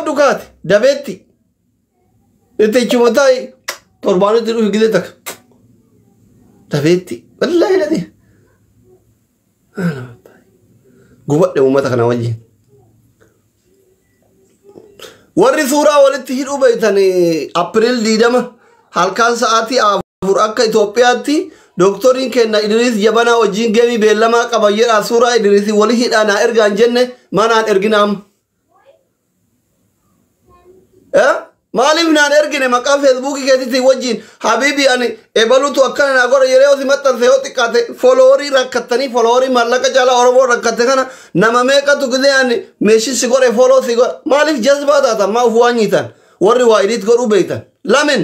dukaati dabeetti itti chumatai torbaan itti gide tak dabeetti wallahi ladi gubadde ummata kana wajjin warri suuraa walitti hidhuu beeytani April 20 halkan sa'aatii 4 akka Itoophiyaatti doktoriin kenna Idris Jabana wajjin geemi beellama qaba jedha suuraa Idris wali hidhana ergaan jenne manaan erginaam maalif naan ergine maqaa Facebook keetitti wajjin habibi ani ebalutu akkana na gora yeroo si maxxanse yoo xiqqaate followerii rakkattanii followerii mallaqa jala Oromoo rakkatte kana nama meeqatu gide ani meeshi si gore follow si gore maalif jazbaa taata maa uf waanyitan warri waa edit godhuu beeytan lamin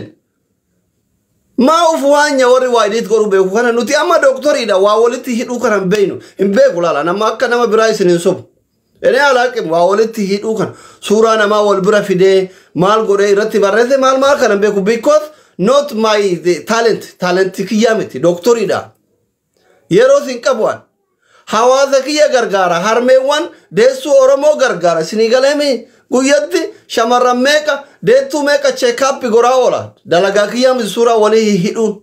maa uf waanya warri waa edit godhuu beeku kana nuti amma doktoriidha waa walitti hidhuu kana hin beeku laala nama akka nama biraa isinin sobu ene alaaqim waa walitti hidhuu kana suuraa namaa wal bira fidee maal godhee irratti barreesse maal kana beeku because not my talent kiyya miti doktoriidha yeroo sin qabuan hawaasa kiyya gargaara harmeewwan deessuu Oromoo gargaara isinii galeemi guyyatti shamarran meeqa deettuu meeqa check-up goraa oola dalagaa kiyya miti suuraa walii hidhuun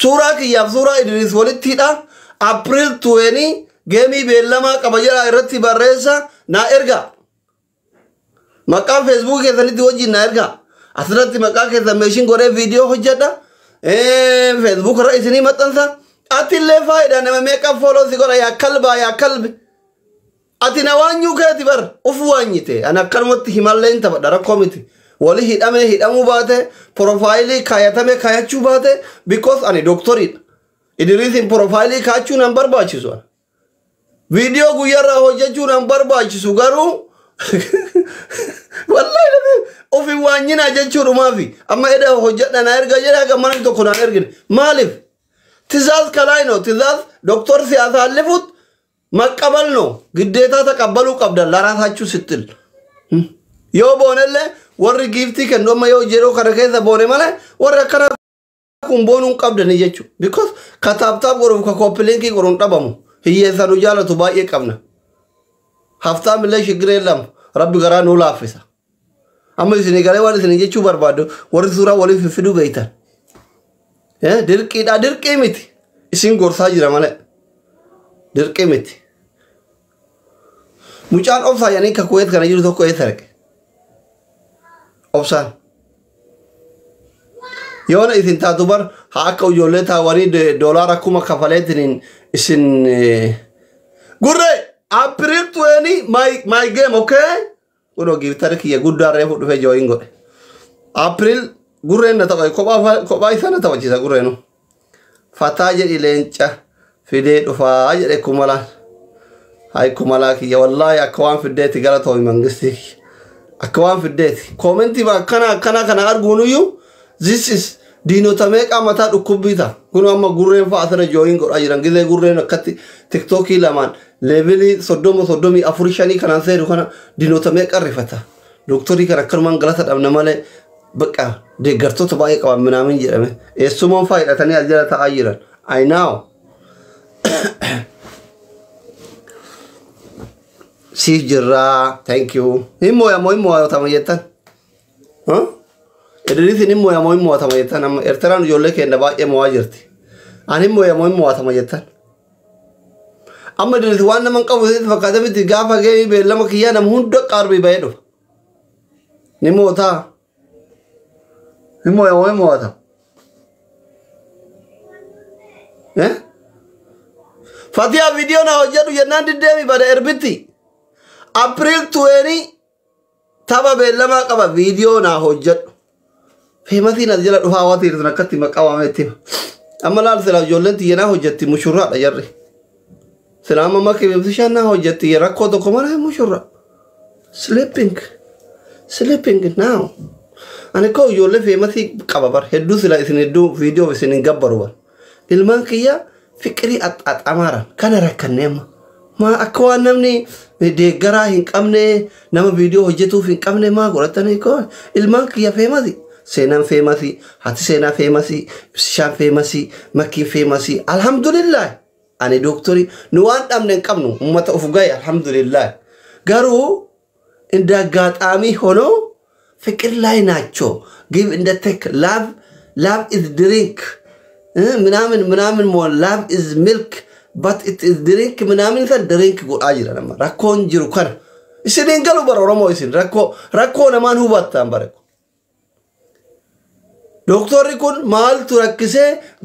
suuraa kiyyaaf suuraa Idris walitti hidha April 20 geemi beellama qaba jedha irratti barreessa na erga maqaa Facebook keessanitti wajjin na erga asirratti maqaa keessan meeshin godhee viidiyoo hojjedha Facebook irra isinii maxxansa ati illee faayida nama meeqa follow si godha yaa kalbi ati na waanyuu keeti bar uf waanyite ana akkanumatti himalleen tapha rakkoo miti wali hidhamuu baate profaayilii kaayatame kaayachuu baate because ani doktoriidha Idrisin profaayilii kaachuu nan barbaachisu video guyarra hojjechuu nan barbaachisu garuu wallahi ofi waanyina jechuudhumaafi amma eda hojjedha na erga jedha gamana tokko naan ergine maalif tizaaz kalaayno tizaaz doktor siyaasa allifut maqabalno giddeetaa taqabbaluu qabdan laraasachuu sittil yoo boonellee warri giiftii kennu amma yoo jedhoo kana keessa boone malee warri akkana kun boonuun qabdani jechuu because kataabtaaf godhuuf ka koppiliinkii godhuun dhabamu hiyyeessanu jaalatu baay'ee qabna haftaa millee shigiree lama rabbi garaa nuu laaffisa amma isinii galee waan isinii jechuu barbaadu warri suuraa waliif fiduu beeytan dirqiidha dirqii miti isin gorsaa jira malee dirqii miti mucaan obsaa yanii ka kuweet kana jiru tokko eessa dhaqe obsaan yoona isin taatu bar haa akka ijoollee taawanii doolaara 1000 kafaleetiniin isin gurre April 20 my game okay uno giftare kiya guddaare fu dhufe join godhe April gurre na tawa kophaa isana tawachisa gurre no fataa jedhi leenca fidee dhufaa jedhe kumala hay kumala kiya wallahi akka waan fideeti gara too'i mangisti akka waan fideeti commenti ba kana arguunuyyuu this is Dino meeqa mataa dhukkubbiita kun amma gurreen fa asira join godha jiran gizee gurreen akkatti TikTokii lamaan levelii 34 kanaan seedu kana dino meeqa rifata doktorii kana akkanumaan galata dhabna malee baqa deeggartoota baay'ee qaban minaamin jedhame eessumaan faayidhatanii as jala ta'aa jiran I know siif jirraa thank you himmoo tamayettan Idrisin immoo tamayettan amma Ertiraan ijoollee keenya baay'ee mo'aa jirti ani immoo tamayettan amma Idris waan naman qabu sitti fakkaata miti gaafa geemi beellama kiyyaa nama hunda qarbii bahee dhufa ni mootaa immoo ta Fatia video na hojjetu jennaan diddeemi bada erbitti April 20 taba beellama qaba video na hojjetu Famasi na jala dhufa waati irratti akkatti maqawametti amma laal sila ijoolleen tiyyanaa hojjetti mushurraadha jarri Selama makin bibsishan na hojjetti rakkoo tokko malee mushurra sleeping now ani ko ijoollee famasi qaba bar hedduu sila isin hedduu video isin gabbaru bar ilmaan kiyya fikri amara kana rakkanneema ma akka waan namni deeggaraa hin qabne nama video hojjetuuf hin qabne ma godhatanii ko ilmaan kiyya famasi Senan famasi hati sena famasi bishaan famasi makin famasi alhamdulillah ani doktori nu waan dhamne qabnu ummata of gay alhamdulillah garu እንዳጋጣሚ ሆኖ ፍቅር ላይ ናቸው give in the tech love is drink ምናምን ሞ love is milk but it is drink ምናምን ሰ drink አጅራ ነማ ራኮን ጅሩ ከር እስዲን ገሉ በሮሞ እስን ራኮ ነማን ሁባታ አንበረኩ ዶክተር ይኩን ማል ተረክሰ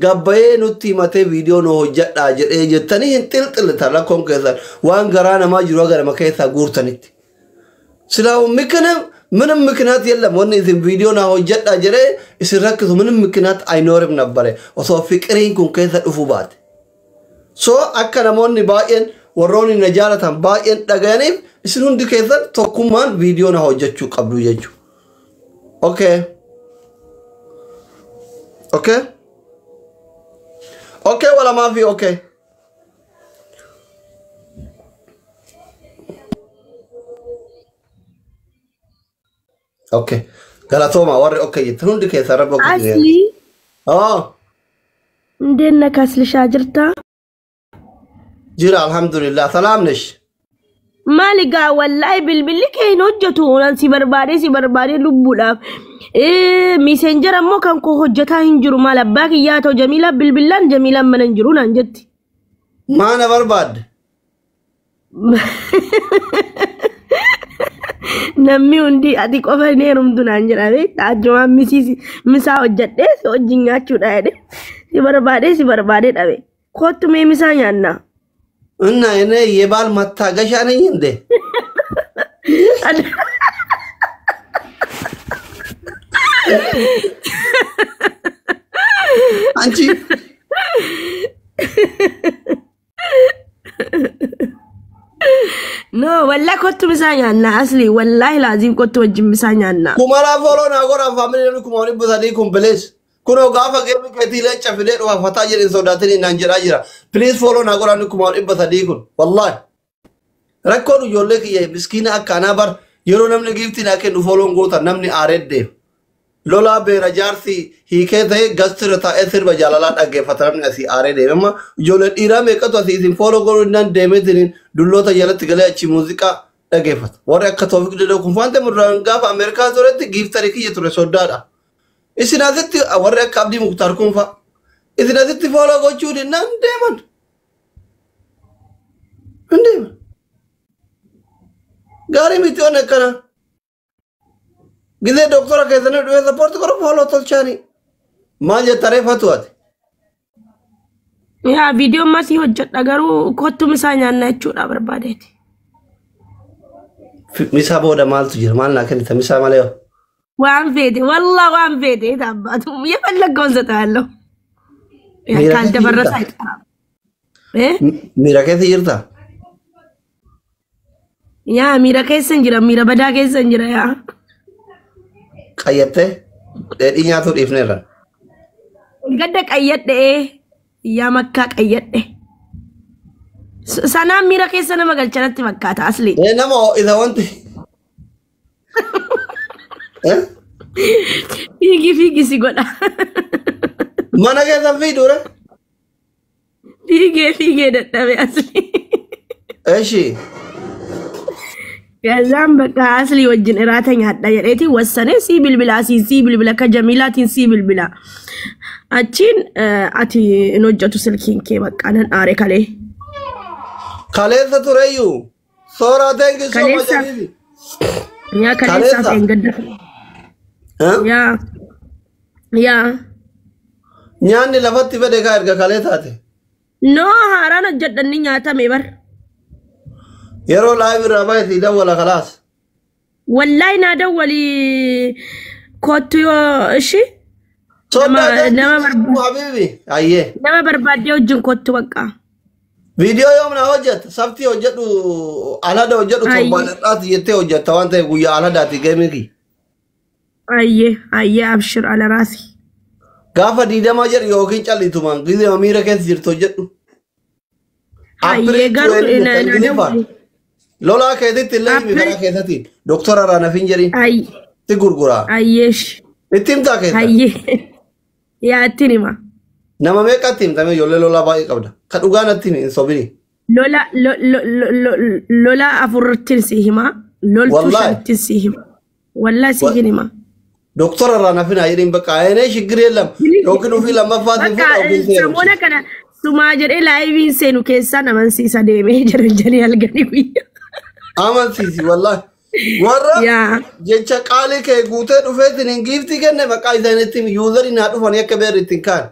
ጋባዬ ኑቲ ማቴ ቪዲዮ ነው ሆጀዳ ጀደ ጀተኒ እንጥልጥል ተላኮን ከዛ ዋን ገራና ማጅሩ ገራ መከታ ጉርተኒት ስላው ምንም ምክንያት የለም ወኔ እዚህ ቪዲዮ ነው ሆጀዳ ጀደ እስረክሱ ምንም ምክንያት አይኖርም ነበር ወሶ ፍቅሪን ኩን ከዛ ዱፉባት ሶ አከረሞኒ ባየን ወሮኒ ነጃራታን ባየን ደጋኔ እስኑን ድከዛ ተኩማን ቪዲዮ ነው ሆጀቹ ቀብሉ ጀቹ Okay, wala mafi okay. Okay. Galatoma warri okay. Hundi keessa rabba kutinee. Asli. Ndeenna kaslishaa jirta? Jira alhamdulillah. Salaam nish. Maaligaa wallahi bilbilli keen hojjetu nan si barbaade lubbuudhaaf. Messenger ammoo kan ko hojjetaa hin jiru maal abbaa kiyyaa ta'u Jamiila bilbilaan Jamiilaan mana hin jiru naan jetti. Maana barbaadde? Namni hundi ati qofa hin heerumtu naan jedha beektaa ajjumaan misaa hojjedhee si wajjin nyaachuudha jedhe si barbaade dhabe kottu mee misaa nyaannaa. እና እኔ የባል መታገሻ ነኝ እንዴ አንቺ no walla kottu misanyana asli wallahi lazim kottu wajjin misanyana kumara folo na gora family ni kumoni buzadi kumbeles kuno gafa gemi ketile chafide do fata jere sodatini nanjira jira please follow na gora ni kumoni buzadi kun wallahi rakkodu yolle ki miskina akana bar yero namne gifti na ke du follow ngota namni aredde lola bera jarsi hike the gastrata esir bajalala dagge fataramni asi arede mama yolle dira me kato asi isin follow goru nan demetinin dullota yalat gale achi musica dagge fat wore akatofik de kun fante muran gafa america zoretti giftari ki yeture sodada isinazatti warra kabdi muqtar kun fa isinazatti follow gochudi nan demon gari mitone kana gide doctor ke tane do support karo follow tolchani maje tarefatu ati ya video masi hojjedha garu kottu misanya na chuda barbadeti misa boda maltu jir malna kan misa malayo وان فيدي والله وان فيدي تابعتهم يفلقون ستالو كان تبرس ايه ميرا كيف يرتا يا ميرا كيف سنجرا ميرا بدا كيف سنجرا يا قيته دي نياتو ديفنيرا قد قيت ايه يا مكه قيت سنا ميرا كيف سنا ما قلت مكه اصلي ايه نمو اذا وانت Figi si goda. Mana ke sa video re? Figi dattabe asli. Eshi. Gazam baka asli wajjin irata nyaadha jedheeti wassane si bilbila ka Jamiilaatiin si bilbila. Achiin ati in hojjetu silkiin kee bakka nan aare kalee. Kaleessa tureyyuu. Soora thank you so much. Yaa kaleessa feengadda. Ya. Nyaanni lafatti fedhe ka erga kalee taate. No haaraan hojjedhanni nyaatame bar. Yeroo live irraa baay'ee si dawwala khalaas. Wallahi naa dawwali kottu yoo ishi. Nama habibi ayyee. Nama barbaadde wajjin kottu bakka. Video yoom na hojjeta sabti hojjedhu alada hojjedhu torbaadhaati jettee hojjetta waan ta'eef guyyaa aladaati geemiki. Aye abshir ala rasi. Gafa diidama jedhu yookiin callitumaan gizee miira keessa jirtu hojjedhu. Aye garuu lolaa keessatti illee miira keessatti doktora Raanafin jedhin. Ti gurguraa. Ayyeesh. Itti himtaa keessa. Ayyee. Yaa ittiin hima. Nama meeqatti himtame ijoollee lolaa baay'ee qabda. Ka dhugaa natti hin sobini. Lola afurrittiin si hima. لولتو والله. شانتسيهم والله سيهنما دكتور رانا فينا يرين بقى انا شجري لم لكن في لما فات في بقى سمونا كان سماجر إلا أيبين سينو كيسانا من سيسا ديمي جرنجاني الغني aman sisi wallahi warra يا jecha qaale kee guutee dhufeetiin hin giifti kenne maqaa isaaniitiin yuuzarii naa dhufan akka beerri ittiin kaan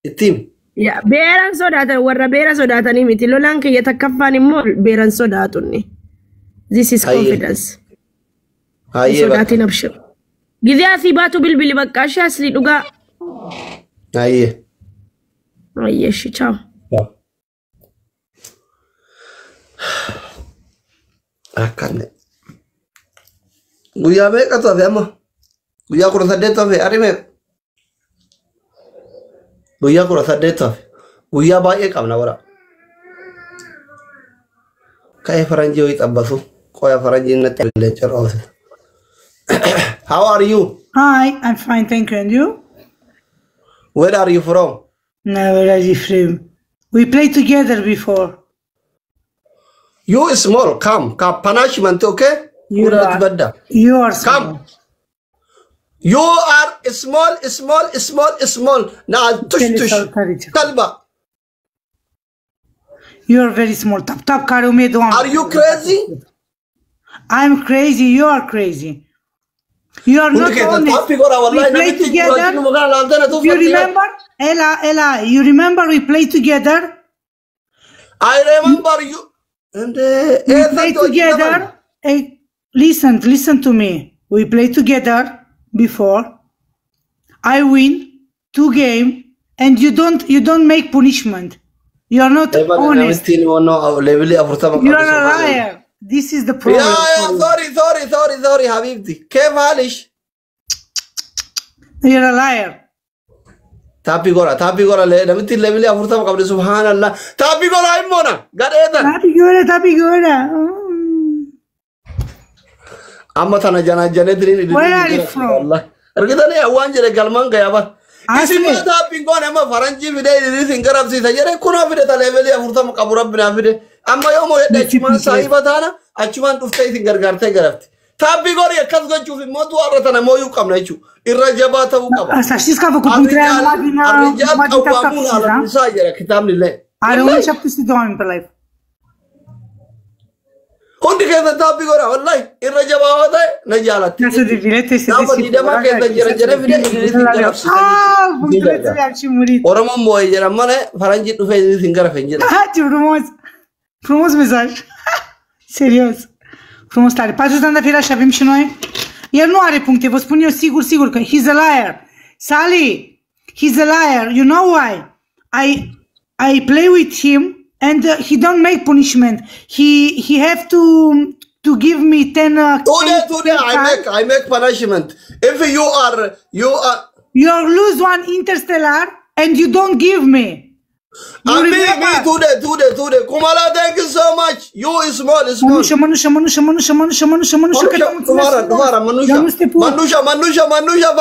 ittiin. يا بيران صداتن ورا بيران صداتني متي لولان كي يتكفاني مول بيران صداتني this is confidence Hayyee صداتي نبشر جذي أثباتو بالبلي بقى شاسلي دوغا hayyee. أيه شي تشاو Akkanne. Guyyaa meeqatu hafe amma? Guyyaa 18 hafe ari meeqa? Guyyaa 18 hafe. Guyyaa baay'ee qabna wara. Ka'ee faranjii ho'i xabbasu. Qoya faranjii natti illee cirroomse. How are you? Hi, I'm fine, thank you. And you? Where are you from? No, where are you from? We played together before. You is small. Come. Punishment, okay? You Not are, bad. you are small. Come. You are small. Now, tush. Kalba. You are very small. Tap tap karume doan. Are you crazy? I'm crazy. You are crazy. You are not honest. We played together. You remember? Ella, you remember we played together? I remember you. And We played together. Hey, listen to me. We played together before. I win 2 games, and you don't make punishment. You are not honest. You are a liar. This is the problem. Yeah, sorry, Habibti. كيف حالك؟ You're a liar. Tapi gora le namiti level afurta qabli subhanallah. Tapi gora imona. Gadeedan. Tapi gora. Amma tana jana dirin. Where are you from? Allah. Argitani awan jere galman gaya ba. Isi Asli. ma tapi gona ma faranji video diri singarab si sajere kuna video ta level afurta qabru rabbina video. Amma yomo yedde chuman sahiba tana achuman tufte singargarte garafti. Tapi gora yakas gochu fi modu arata na moyu qabna chu. Irra jabata bu qaba. Asashis ka vă cuprintre magina. الرجال قوامون على النساء يا كتاب لله. Are un șapte să doamne pe live. Hundi kesa tapi gora wallahi irra jabata najalat. Să de bilete să Nama di dama kesa jere video Ah, bucurățile am și murit. Orama moy jera mane faranji tu fe singara fenjera. Ah, ce frumos. Frumos mesaj. Serios. Frumos tare. 4 de ani de firea și avem și noi. El nu are puncte, vă spun eu sigur că he's a liar. Sally, he's a liar. You know why? I play with him and he don't make punishment. He have to give me 10 Today I make punishment. If you You lose one interstellar and you don't give me. me today. Kumala, thank you so much. You is small. Mănușă, Kumara, Manusha,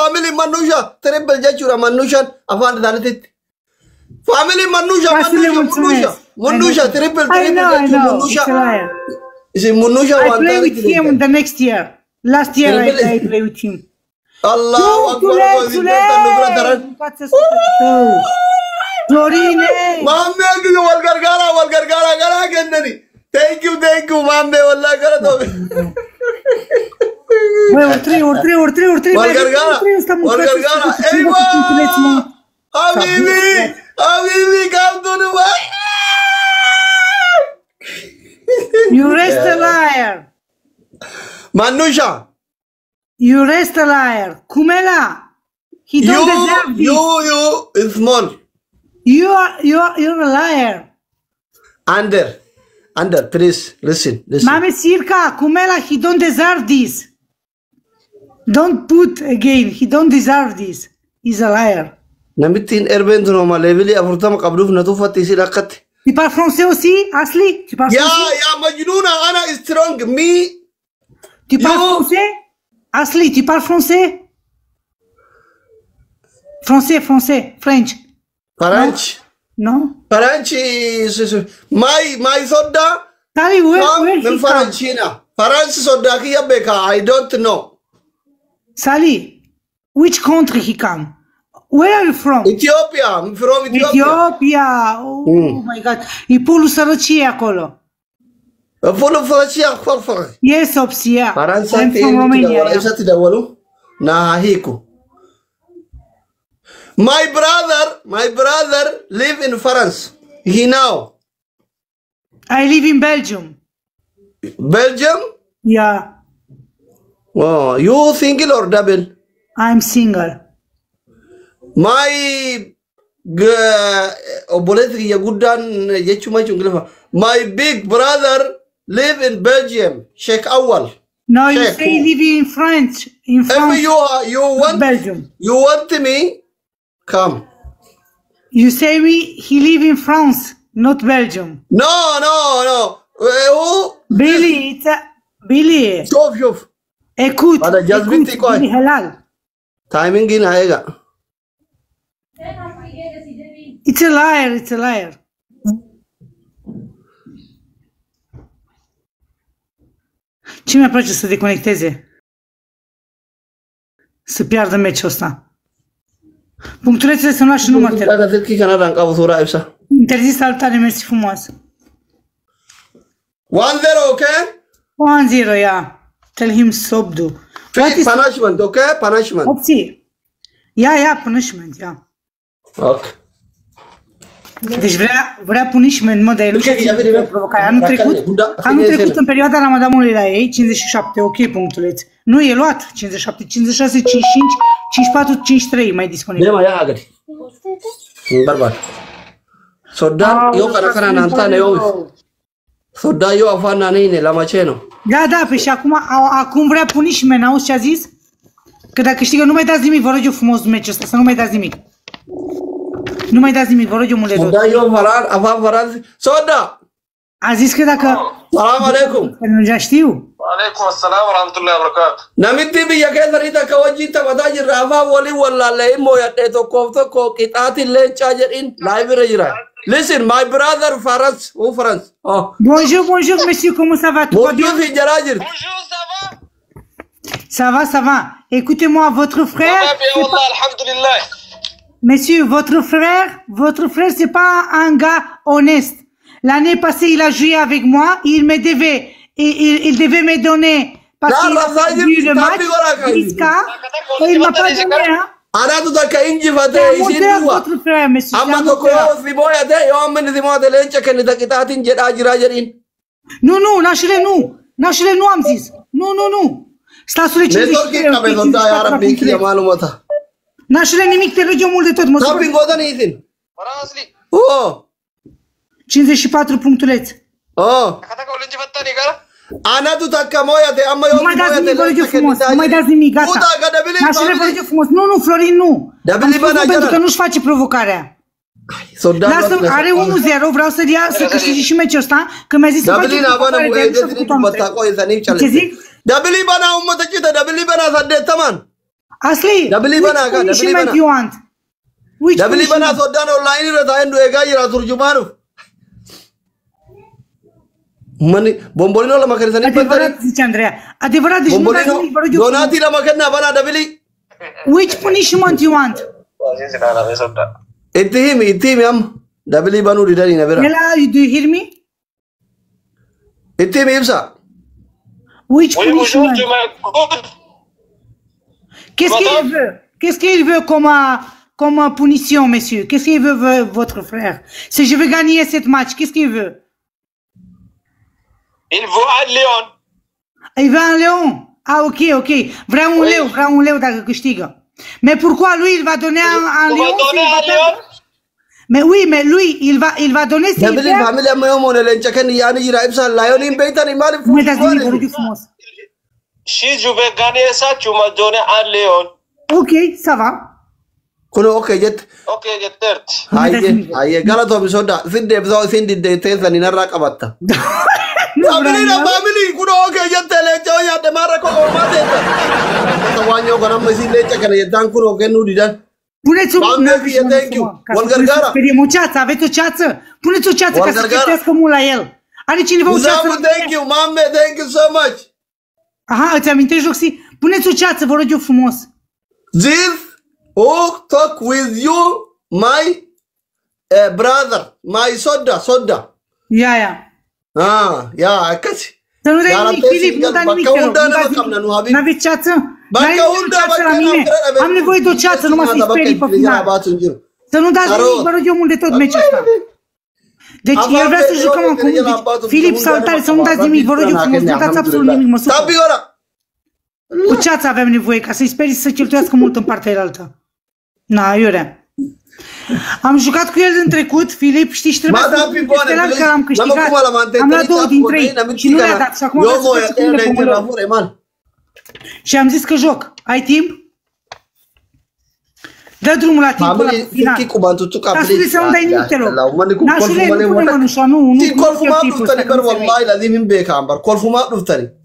family Manusha, triple jachura Manusha, afan dalatit. Family Manusha, triple Manusha. Is it Manusha I one play with him the next year. Last year I play with him. Allahu Akbar. Florine! Mamme walgargara gara kennani. Thank you, mamme wallahi gara to. Ori trei. Walgargara. Eywa! Habibi, come to the way. You rest a liar. Manusha. You rest a liar. Kumela. He don't deserve this. You is small. You're a liar. Under, please, listen. Mame Sirka, Kumela, he don't deserve this. Don't put again, he don't deserve this. He's a liar. Namitin erben tu normal level afurtam qabluf natufati silaqat. Tu parles français aussi, Asli? Tu parles français? Ya majnuna ana strong me. Tu parles français? Asli, tu parles français? Français, French. Faranch. No? Faranch is my soda Sally, where Min he come? Farancina. Faransi Sodaki Beka, I don't know. Sally, which country he come? Where are you from? Ethiopia, I'm from Ethiopia. Ethiopia. Oh my God. E pulul sărăciei acolo. Follow Farancia, for. Yes, Opsia. Faransa I'm from Romania. Isa Tidawalu. Na Hiku. My brother live in France. He now. I live in Belgium. Belgium? Yeah, Oh, you single or double? I'm single. My my big brother live in Belgium. Sheikh Awal. No, you Check. say live in France. In If France, you Belgium. want me, come. You say he live in France, not Belgium. No. Who? Billy, it's a... Billy, شوف écoute, هذا جاز بنتي كويس. Billy halal. Timing in هيك. It's a liar, it's a liar. Ce mi-a place să deconecteze? Să piardă meciul ăsta. Punctulețele să-mi lași număr. هذا تركي كان هذا نقابو صورة إبسا. Interzis salutare, mersi frumos. 1-0, okay? 1-0, yeah. Tell him Sobdu. What is Punishment, okay? Punishment. opție? Yeah, punishment, yeah. Okay. Deci vrea punishment, mă, dar el nu știe ce provocare. Anul trecut, în perioada Ramadanului la ei, 57, ok, punctuleț. Nu, e luat 57, 56, 55, 54, 53, mai disponibil. Bine, mai ia agări. Bărbat. Sodan, eu cara nantane eu. Sodan eu afana nene la maceno. Da, pe și acum vrea punishment, auzi ce a zis? Că dacă câștigă, nu mai dați nimic, vă rog eu frumos meciul ăsta, să nu mai dați nimic. Nu mai dați nimic, vă rog eu mult de tot. Sodan eu faran, afan faran. Soda! A zis că dacă... Salam alaikum. Nu deja știu. وعليكم السلام ورحمة الله وبركاته. Namitti biyya keessa rita kawajjiita mataa jirra afaan walii wallaallee immoo yadhee tokko qixaatillee jedhin laayibira jira. Listen, my brother France, who France? Oh. Bonjour, monsieur, comment ça va? Tout va bien? Bonjour fi jalaa jirti. Bonjour, ça va? Ça va. Écoutez-moi, votre frère... Ça va bien, والله الحمد لله. Monsieur, votre frère, c'est pas un gars honnête. L'année passée, il a joué avec moi, il devait me donner, parce qu'il a vu le match, jusqu'à, et il m'a pas donné, hein. Anaatu takka injifatee C'est un isiin moteur, duwwa. votre frère, monsieur. c'est Amma un tokko moteur. yoo si mooyatee yoo amma inni si mooyate leenca kennita qixaatiin jedhaa jiraa jedhiin. Nu, nașule nu am zis. Nu. Stasul e 53, Neetworkii qabe soddaa yaa rabbii kiyya maalumata. Nașule nimic, te rog eu mult de tot, mă Tappiin gootanii isin. وراسلي. Oo. 54 punctuleți. Oo. كتاك ولا انت فتاني قال؟ Anaatu takka mooyate amma yoo Nu mai si dați nimic, vă rog eu mooyate frumos. leenca Nu mai dați nimic, gata. Uita că dabilii Nașule, vă rog eu family. frumos. Nu, Florin, nu. Dabili Am spus bana nu, pentru jara. că nu-și face provocarea. Soddaan Lasă, are 1-0, vreau să câștige și meciul ăsta, că mi-a zis să face Dabilii naa bana provocare de bu'ee el și a jedhanii făcut anul dubbataa trecut. qo'isaniif Ce caliste. zic? Dabilii banaa uummata cita dabilii banaa saddeettaman. Asli, Dabilii which banaa kaa, dabilii punishment banaa. you want? Which Dabilii banaa punishment? soddaan onlaayinii irra taa'een nu eegaa jira turjumaanuuf. Uummanni bombolino lama kennisanii Adevărat, zice Andreea. Adevărat, deci nu dați bombolino nimic, vă rog eu frumos. doonaatii lama kennaa banaa dabilii. Which punishment you want? عزيزي انا بصدق. Itti himi amma dabilii banuu didanii na bira. Ela, do you hear me? Itti himi ibsa. Which Oui, bonjour, punishment? tu m'écoutes? Qu'est-ce qu'il veut comme punition, monsieur? Qu'est-ce qu'il veut votre frère? Si je veux gagner cette match, qu'est-ce qu'il veut? Il veut un lion. Il veut un lion. Ah, ok. Vrea un leu dacă câștigă. Mais pourquoi lui, il va donner un On va lion? donner s'il va un lion. perdre? Mais oui, mais lui, il va donner s'il Dabilii perd. faamilii amma yoo moone leenca kenni yaani jira ibsa laayoniin beeytanii maaliif Nu mai dați nimic, vă rog fuudhuu eu frumos. Si je vais gagner ça, tu m'as donné un lion. Ok, ça va. Kunoo okay jette. Ok, j'ai tert. Hayyee galatoomi sodaa isin deebisoo isin diddee teessanii narraa qabatta. Dabilii faamilii kunoo okay jettee leenca yoo nyaadde maarra kokoomaa teessa. Waan yoo kan amma isin leenca kana jettaan kunoo kennuu didan. Puneți un Doamne fie, thank you. ca să Volgargara. sperim o ceață, aveți o ceață? Puneți o ceață ca să Volgargara. citească mult la el. Are cineva o ceață? Zamu, thank you, mame, thank you so much. Aha, îți amintești, Roxy? Puneți o ceață, vă rog eu frumos. This who talk with you, my brother, my soda. Ia. Yeah, căci. Să nu dai nimic, Filip, nu dai nimic, te rog. N-aveți ceață? Am nevoie de o ceață, numai să-i sperii pe final. Să nu dați nimic, vă rog eu, mult de tot meciul ăsta. Deci el vrea să jucăm acum. Filip, salutare, să nu dați nimic, vă rog eu frumos, nu dați absolut nimic, mă supăr. Cu ceață avem nevoie, ca să-i sperii să cheltuiască mult în partea elaltă. Na, iurea. Am jucat cu el în trecut, Filip, știi, și trebuie să stelar că am câștigat. Am luat 2 din 3 și nu le-a dat. Și acum vreau să faci cum le pomolor. Și am zis că joc. Ai timp? Dă drumul la timpul ăla final. Nașule, să nu dai nimic, te rog. Nașule, nu pune mănușa, nu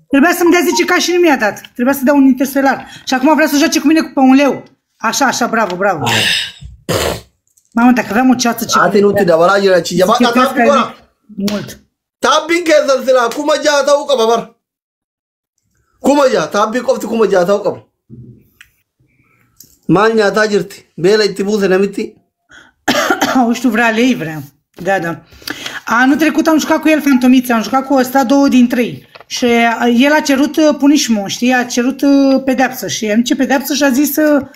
trebuia să-mi dea 10K și nu mi-a dat. Trebuia să dea un interstelar. Și acum vrea să joace cu mine pe un leu. Așa, bravo. Mamă, dacă aveam o ceață ce... Ate nu te dava la gira ci jaba ta bigora. Mult. Tabbin ke zalzila kuma ja ta uka babar. Kuma ja tabbi qofti kuma ja ta uka. Manya ta jirti. Bela itti buse namitti. Știu, vrea lei, vrea. Da. Anul trecut am jucat cu el Fantomița, am jucat cu ăsta 2 din 3. Și el a cerut punishment, știi? A cerut pedeapsă și am ce pedeapsă și a zis că...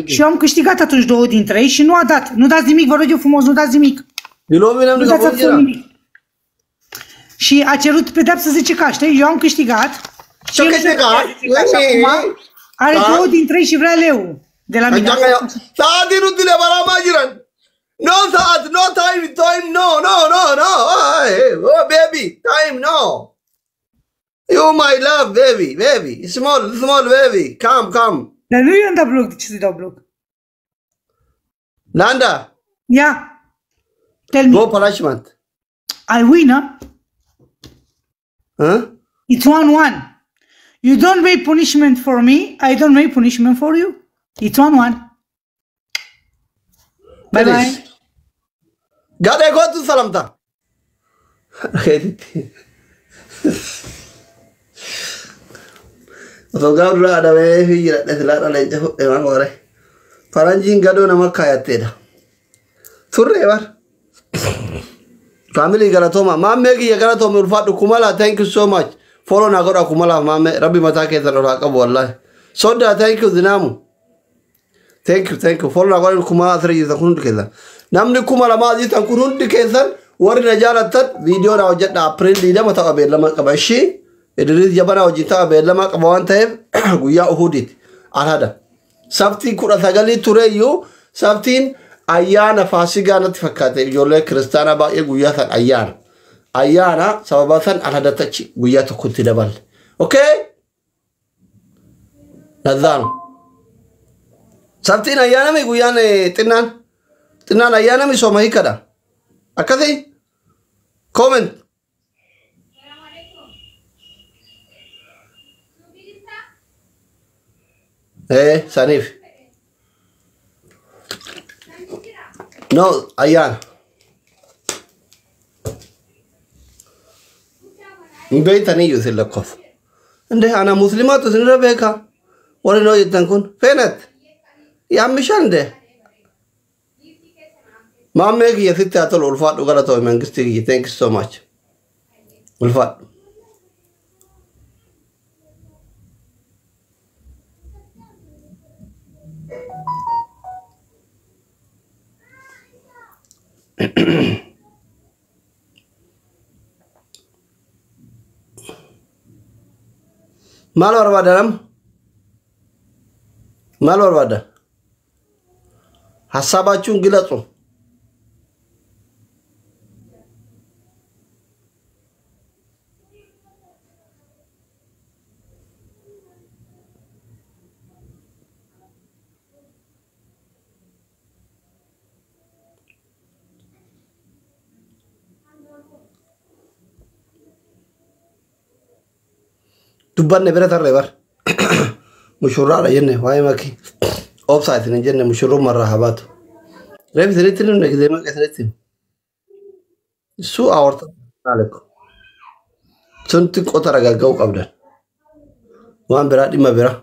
Și eu am câștigat atunci 2 din 3 și nu a dat. Nu dați nimic, vă rog eu frumos, nu dați nimic. Nu dați absolut nimic. Și a cerut pedeapsă 10K, știi? Eu am câștigat. Și are 2 din 3 și vrea leu de la mine. Saat nu tile bara majiran. No Saat, no time, no. Oh baby, time no. You my love, baby. Small baby. Come. Dar nu i-am dat bloc, de ce să-i dau bloc? Nanda. Yeah. Tell me. Go punishment. I win, Huh? It's 1-1. You don't make punishment for me, I don't make punishment for you. It's 1-1. Bye. Gade go tu salamta. Sogaurra ada we hira deslara lenja emangore. Faranjin gado nama kayateda. Turre war. Family garatoma. Mamme ki garatoma ulfatu kumala. Thank you so much. Follow na gora kumala mamme. Rabbi matake tanora kabu wallahi. Soda thank you dinamu. Thank you. Follow na gora kumala three is kunut keza. Namni kumala ma di tan kunut keza. Wari najala tat video na wajat na April lida mata abela makabashi. Idris jabana wajita abela makabawante guya uhudit. Alhada. Sabti kura sagali tureyo. Sabtin ayana fasiga nati fakate. Yole kristana ba ye guya san ayana. Ayana sababasan alhada tachi guya tukuti dabal. Okay? Nazan. Sabtin ayana mi guya ne tinan ayana mi somahi kada. Akasi? Comment. Sanif. No, Ayan. Mbeit ani yusil lakof. Ande ana muslimat usinra beka. Wala no yitankun. Fenet. Yam mishande. Mamme ki yasitte atol ulfat ugala to mangisti. Thank you so much. Ulfat. Mal barbada hasabaችሁን ግለጹ Dubban ne bere tarre bar mushurra la jenne waay maki offside ne jenne mushurru marhabat rem siritin ne gide ma kasritin Su aorta aleko. Sunti kota raga gau qabdan. Waan biraa dhimma biraa.